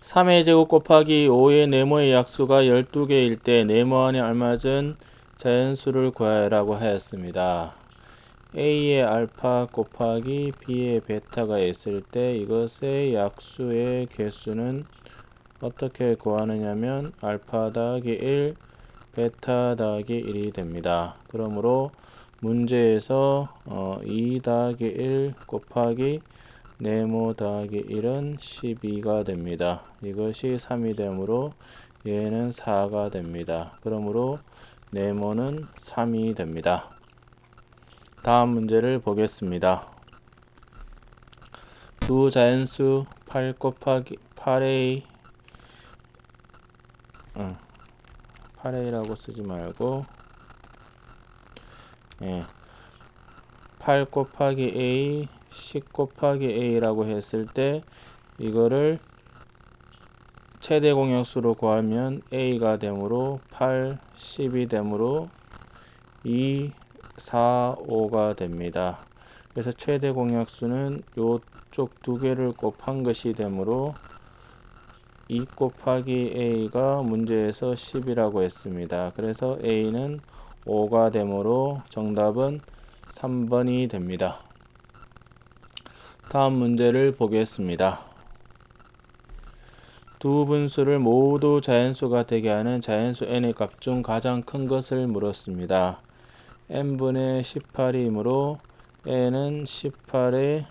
3의 제곱 곱하기 5의 네모의 약수가 12개일 때 네모 안에 알맞은 자연수를 구하라고 하였습니다. A의 알파 곱하기 B의 베타가 있을 때 이것의 약수의 개수는 어떻게 구하느냐면 알파 더하기 1, 베타 더하기 1이 됩니다. 그러므로 문제에서 2 더하기 1 곱하기 네모 더하기 1은 12가 됩니다. 이것이 3이 되므로 얘는 4가 됩니다. 그러므로 네모는 3이 됩니다. 다음 문제를 보겠습니다. 두 자연수 8 곱하기 8a라고 쓰지 말고 8 곱하기 a 10 곱하기 a라고 했을 때 이거를 최대 공약수로 구하면 a가 되므로 8, 10이 되므로 2, 4, 5가 됩니다. 그래서 최대 공약수는 요쪽 두 개를 곱한 것이 되므로 2 곱하기 a가 문제에서 10이라고 했습니다. 그래서 a는 5가 되므로 정답은 3번이 됩니다. 다음 문제를 보겠습니다. 두 분수를 모두 자연수가 되게 하는 자연수 n의 값 중 가장 큰 것을 물었습니다. n분의 18이므로 n은 18의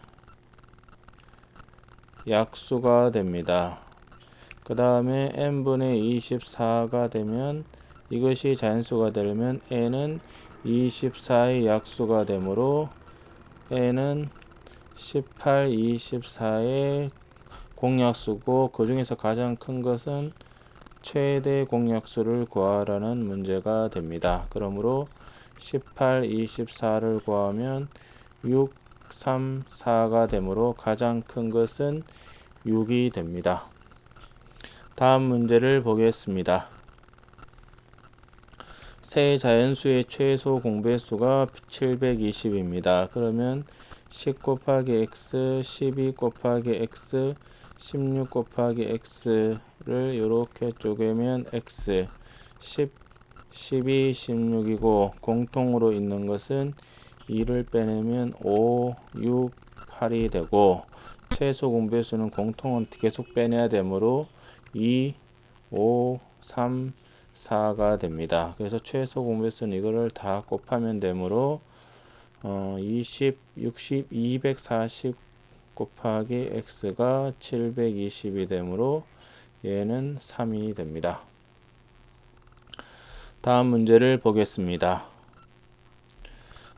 약수가 됩니다. 그 다음에 n분의 24가 되면 이것이 자연수가 되려면 n은 24의 약수가 되므로 n은 18, 24의 공약수고 그 중에서 가장 큰 것은 최대 공약수를 구하라는 문제가 됩니다. 그러므로 18, 24를 구하면 6, 3, 4가 되므로 가장 큰 것은 6이 됩니다. 다음 문제를 보겠습니다. 세 자연수의 최소 공배수가 720입니다. 그러면 10 곱하기 x, 12 곱하기 x, 16 곱하기 x를 이렇게 쪼개면 x, 10, 12, 16이고 공통으로 있는 것은 2를 빼내면 5, 6, 8이 되고 최소 공배수는 공통은 계속 빼내야 되므로 2, 5, 3, 4가 됩니다. 그래서 최소 공배수는 이거를 다 곱하면 되므로 20, 60, 240 곱하기 x가 720이 되므로 얘는 3이 됩니다. 다음 문제를 보겠습니다.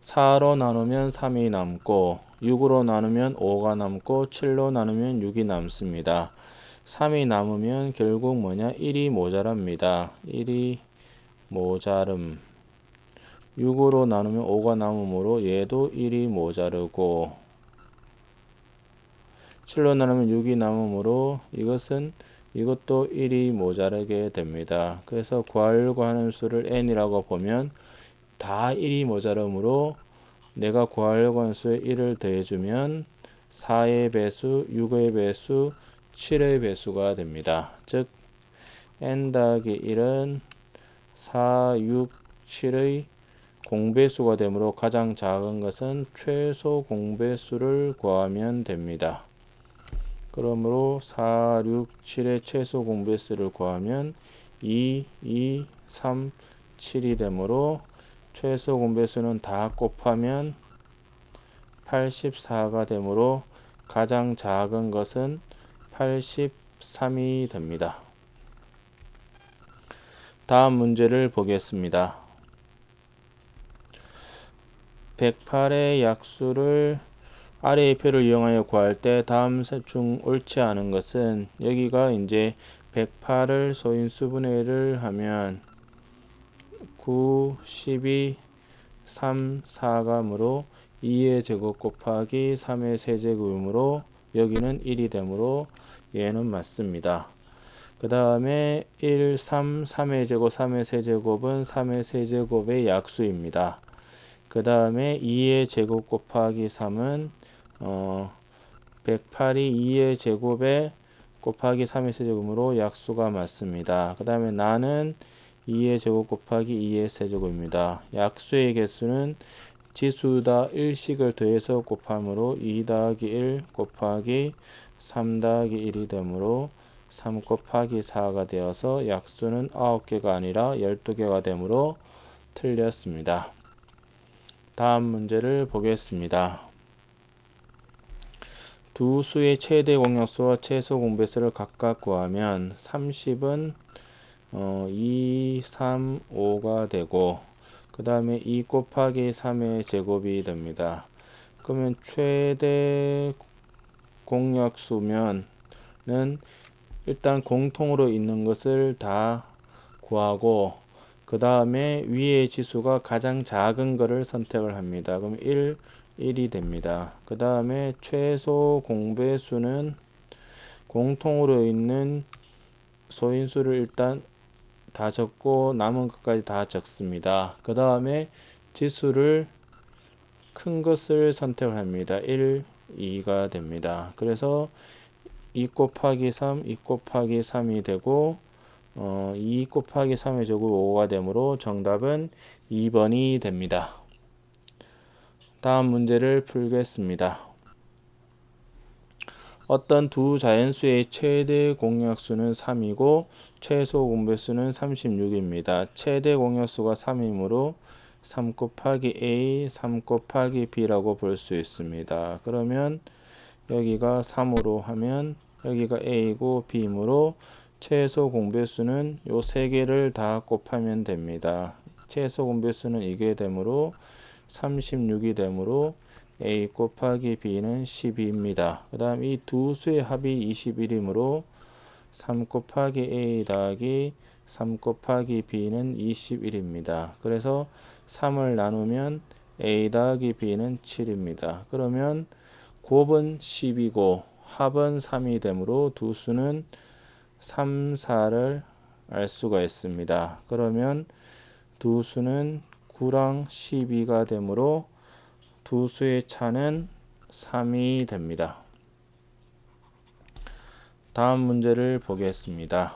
4로 나누면 3이 남고 6으로 나누면 5가 남고 7로 나누면 6이 남습니다. 3이 남으면 결국 뭐냐? 1이 모자랍니다. 1이 모자름. 6으로 나누면 5가 남으므로 얘도 1이 모자르고 7로 나누면 6이 남으므로 이것도 1이 모자르게 됩니다. 그래서 구하려고 하는 수를 n이라고 보면 다 1이 모자르므로 내가 구하려고 하는 수에 1을 더해주면 4의 배수, 6의 배수, 7의 배수가 됩니다. 즉 n 더하기 1은 4, 6, 7의 공배수가 되므로 가장 작은 것은 최소 공배수를 구하면 됩니다. 그러므로 4, 6, 7의 최소 공배수를 구하면 2, 2, 3, 7이 되므로 최소 공배수는 다 곱하면 84가 되므로 가장 작은 것은 83이 됩니다. 다음 문제를 보겠습니다. 108의 약수를 아래의 표를 이용하여 구할 때 다음 셋 중 옳지 않은 것은 여기가 이제 108을 소인수분의 1을 하면 9, 12, 3, 4가므로 2의 제곱 곱하기 3의 세제곱이므로 여기는 1이 되므로 얘는 맞습니다. 그 다음에 1, 3, 3의 제곱, 3의 세제곱은 3의 세제곱의 약수입니다. 그 다음에 2의 제곱 곱하기 3은 108이 2의 제곱에 곱하기 3의 세제곱으로 약수가 맞습니다. 그 다음에 나는 2의 제곱 곱하기 2의 세제곱입니다. 약수의 개수는 지수다 1씩을 더해서 곱함으로 2 더하기 1 곱하기 3 더하기 1이 되므로 3 곱하기 4가 되어서 약수는 9개가 아니라 12개가 되므로 틀렸습니다. 다음 문제를 보겠습니다. 두 수의 최대 공약수와 최소 공배수를 각각 구하면 30은 2, 3, 5가 되고 그 다음에 2 곱하기 3의 제곱이 됩니다. 그러면 최대 공약수면은 일단 공통으로 있는 것을 다 구하고 그 다음에 위의 지수가 가장 작은 것을 선택을 합니다. 그럼 1이 됩니다. 그 다음에 최소 공배수는 공통으로 있는 소인수를 일단 다 적고 남은 것까지 다 적습니다. 그 다음에 지수를 큰 것을 선택을 합니다. 1, 2가 됩니다. 그래서 2 곱하기 3, 2 곱하기 3이 되고 2 곱하기 3의 제곱 5가 되므로 정답은 2번이 됩니다. 다음 문제를 풀겠습니다. 어떤 두 자연수의 최대 공약수는 3이고 최소 공배수는 36입니다. 최대 공약수가 3이므로 3 곱하기 A, 3 곱하기 B라고 볼 수 있습니다. 그러면 여기가 3으로 하면 여기가 A이고 B이므로 최소 공배수는 요 세 개를 다 곱하면 됩니다. 최소 공배수는 이게 되므로 36이 되므로 A 곱하기 B는 12입니다. 그 다음 이 두 수의 합이 21이므로 3 곱하기 A 더하기 3 곱하기 B는 21입니다. 그래서 3을 나누면 A 더하기 B는 7입니다. 그러면 곱은 10이고 합은 3이 되므로 두 수는 3, 4를 알 수가 있습니다. 그러면 두 수는 9랑 12가 되므로 두 수의 차는 3이 됩니다. 다음 문제를 보겠습니다.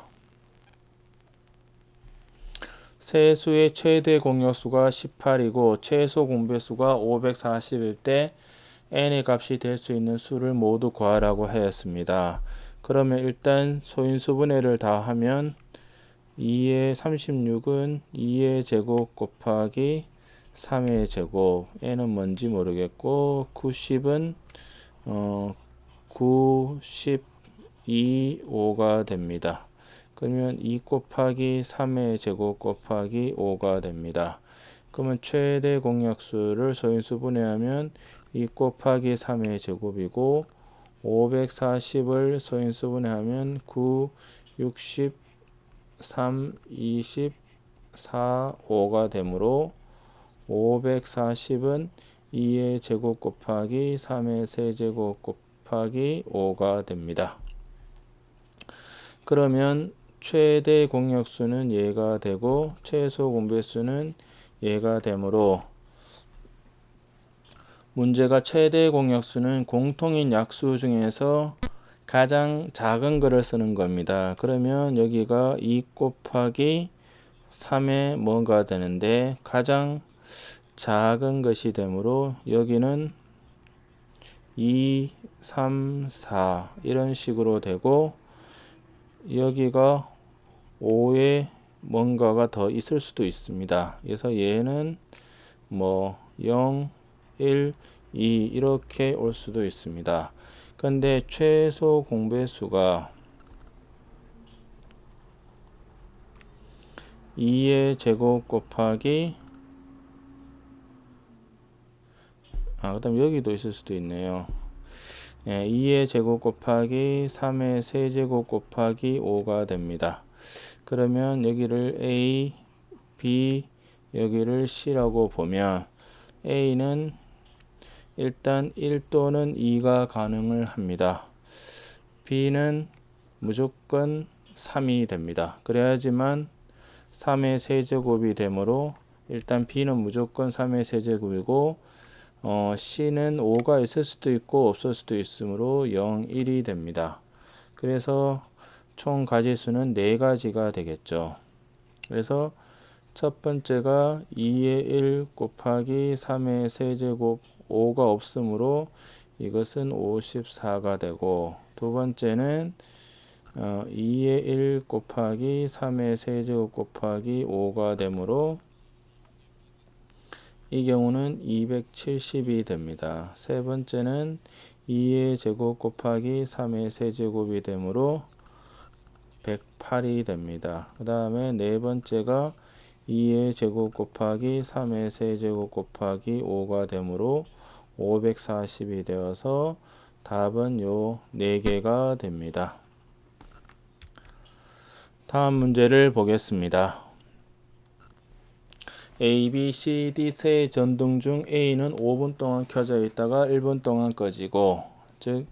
세 수의 최대 공약수가 18이고 최소 공배수가 540일 때 n의 값이 될 수 있는 수를 모두 구하라고 하였습니다. 그러면 일단 소인수분해를 다 하면 2의 36은 2의 제곱 곱하기 3의 제곱, n은 뭔지 모르겠고 90은 92, 5가 됩니다. 그러면 2 곱하기 3의 제곱 곱하기 5가 됩니다. 그러면 최대 공약수를 소인수 분해하면 2 곱하기 3의 제곱이고 540을 소인수 분해하면 9, 60, 3, 20, 4, 5가 되므로 540은 2의 제곱 곱하기 3의 세제곱 곱하기 5가 됩니다. 그러면 최대 공약수는 얘가 되고 최소 공배수는 얘가 되므로 문제가 최대 공약수는 공통인 약수 중에서 가장 작은 거를 쓰는 겁니다. 그러면 여기가 2 곱하기 3의 뭐가 되는데 가장 작은 것이 되므로 여기는 2, 3, 4 이런 식으로 되고 여기가 5에 뭔가가 더 있을 수도 있습니다. 그래서 얘는 뭐 0, 1, 2 이렇게 올 수도 있습니다. 근데 최소 공배수가 2의 제곱 곱하기 그 다음 여기도 있을 수도 있네요. 2의 제곱 곱하기 3의 세제곱 곱하기 5가 됩니다. 그러면 여기를 A, B, 여기를 C라고 보면 A는 일단 1 또는 2가 가능을 합니다. B는 무조건 3이 됩니다. 그래야지만 3의 세제곱이 되므로 일단 B는 무조건 3의 세제곱이고 C는 5가 있을 수도 있고 없을 수도 있으므로 0, 1이 됩니다. 그래서 총 가지수는 4가지가 되겠죠. 그래서 첫 번째가 2의 1 곱하기 3의 세제곱 5가 없으므로 이것은 54가 되고, 두 번째는 2의 1 곱하기 3의 세제곱 곱하기 5가 되므로 이 경우는 270이 됩니다. 세 번째는 2의 제곱 곱하기 3의 세제곱이 되므로 108이 됩니다. 그 다음에 네 번째가 2의 제곱 곱하기 3의 세제곱 곱하기 5가 되므로 540이 되어서 답은 요 4개가 됩니다. 다음 문제를 보겠습니다. A, B, C, D 세 전등 중 A는 5분 동안 켜져 있다가 1분 동안 꺼지고, 즉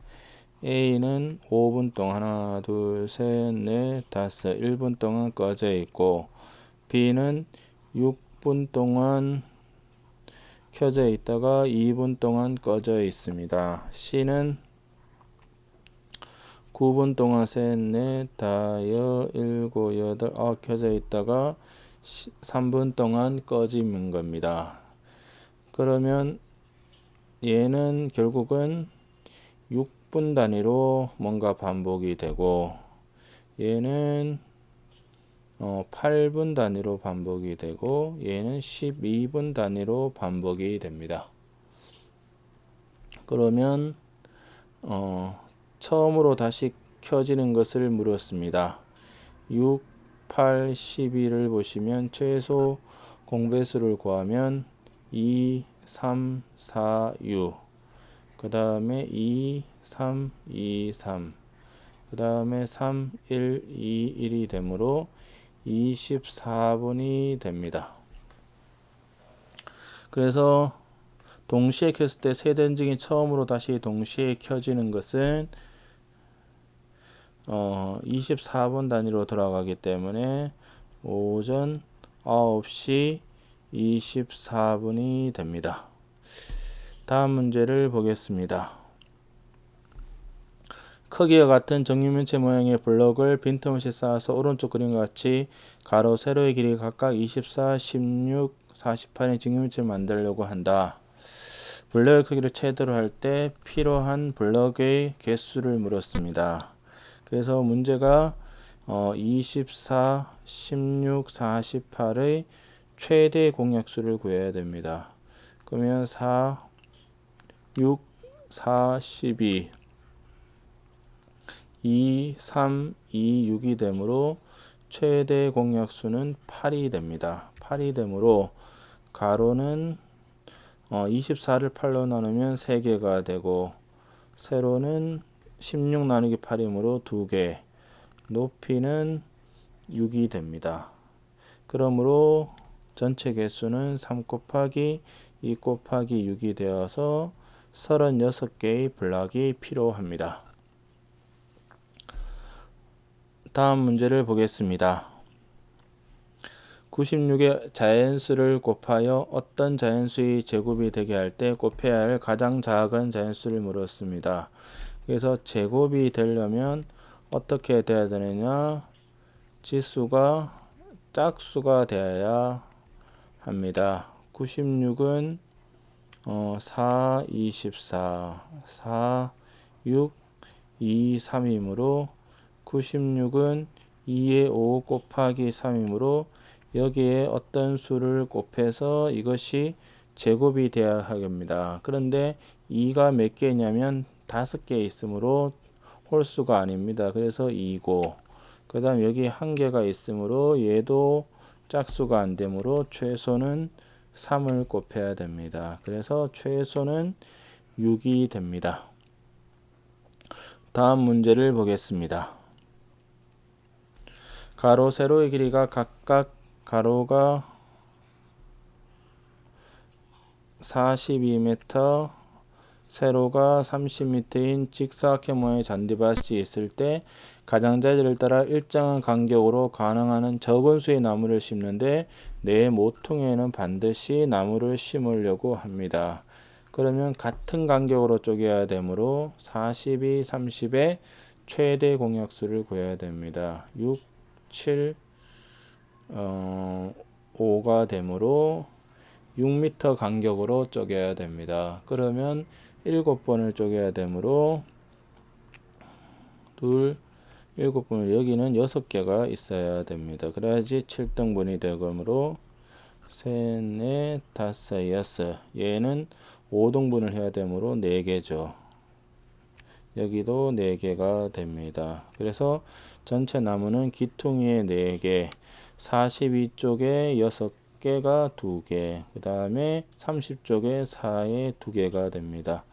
A는 5분 동안 하나, 둘, 셋, 넷, 다섯, 1분 동안 꺼져 있고, B는 6분 동안 켜져 있다가 2분 동안 꺼져 있습니다. C는 9분 동안 셋, 넷, 다섯, 일곱, 여덟, 아홉 켜져 있다가 3분 동안 꺼지는 겁니다. 그러면 얘는 결국은 6분 단위로 뭔가 반복이 되고, 얘는 8분 단위로 반복이 되고, 얘는 12분 단위로 반복이 됩니다. 그러면 처음으로 다시 켜지는 것을 물었습니다. 6, 8, 12를 보시면 최소 공배수를 구하면 2, 3, 4, 6, 그 다음에 2, 3, 2, 3, 그 다음에 3, 1, 2, 1이 되므로 24분이 됩니다. 그래서 동시에 켰을 때 세 대증이 처음으로 다시 동시에 켜지는 것은 24분 단위로 돌아가기 때문에 오전 9시 24분이 됩니다. 다음 문제를 보겠습니다. 크기와 같은 정육면체 모양의 블럭을 빈틈없이 쌓아서 오른쪽 그림과 같이 가로, 세로의 길이가 각각 24, 16, 48의 정육면체를 만들려고 한다. 블럭의 크기를 최대로 할 때 필요한 블럭의 개수를 물었습니다. 그래서 문제가 24, 16, 48의 최대 공약수를 구해야 됩니다. 그러면 4, 6, 4, 12, 2, 3, 2, 6이 되므로 최대 공약수는 8이 됩니다. 8이 되므로 가로는 24를 8로 나누면 3개가 되고, 세로는 16 나누기 8이므로 2개, 높이는 6이 됩니다. 그러므로 전체 개수는 3 곱하기 2 곱하기 6이 되어서 36개의 블럭이 필요합니다. 다음 문제를 보겠습니다. 96의 자연수를 곱하여 어떤 자연수의 제곱이 되게 할 때 곱해야 할 가장 작은 자연수를 물었습니다. 그래서 제곱이 되려면 어떻게 돼야 되느냐? 지수가 짝수가 되어야 합니다. 96은 4, 24, 4, 6, 2, 3이므로 96은 2의 5 곱하기 3이므로 여기에 어떤 수를 곱해서 이것이 제곱이 되어야 합니다. 그런데 2가 몇 개냐면 5개 있으므로 홀수가 아닙니다. 그래서 2고, 그 다음 여기 1개가 있으므로 얘도 짝수가 안 되므로 최소는 3을 곱해야 됩니다. 그래서 최소는 6이 됩니다. 다음 문제를 보겠습니다. 가로, 세로의 길이가 각각 가로가 42m, 세로가 30m인 직사각형 모양의 잔디밭이 있을 때 가장자리를 따라 일정한 간격으로 가능한 적은 수의 나무를 심는데 네 모퉁이에는 반드시 나무를 심으려고 합니다. 그러면 같은 간격으로 쪼개야 되므로 42, 30에 최대 공약수를 구해야 됩니다. 6, 7, 5가 되므로 6m 간격으로 쪼개야 됩니다. 그러면 7번을 쪼개야 되므로 7번을 여기는 6개가 있어야 됩니다. 그래야지 7등분이 되므로 셋, 넷, 다섯, 여섯. 얘는 5등분을 해야 되므로 4개죠. 여기도 4개가 됩니다. 그래서 전체 나무는 기퉁이에 4개, 42쪽에 6개가 2개, 그 다음에 30쪽에 4에 2개가 됩니다.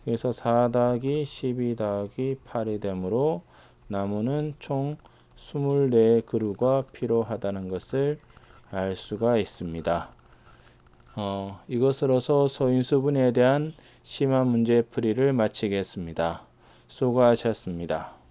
그래서 4 더하기 12 더하기 8이 되므로 나무는 총 24그루가 필요하다는 것을 알 수가 있습니다. 이것으로서 소인수분해에 대한 심화 문제 풀이를 마치겠습니다. 수고하셨습니다.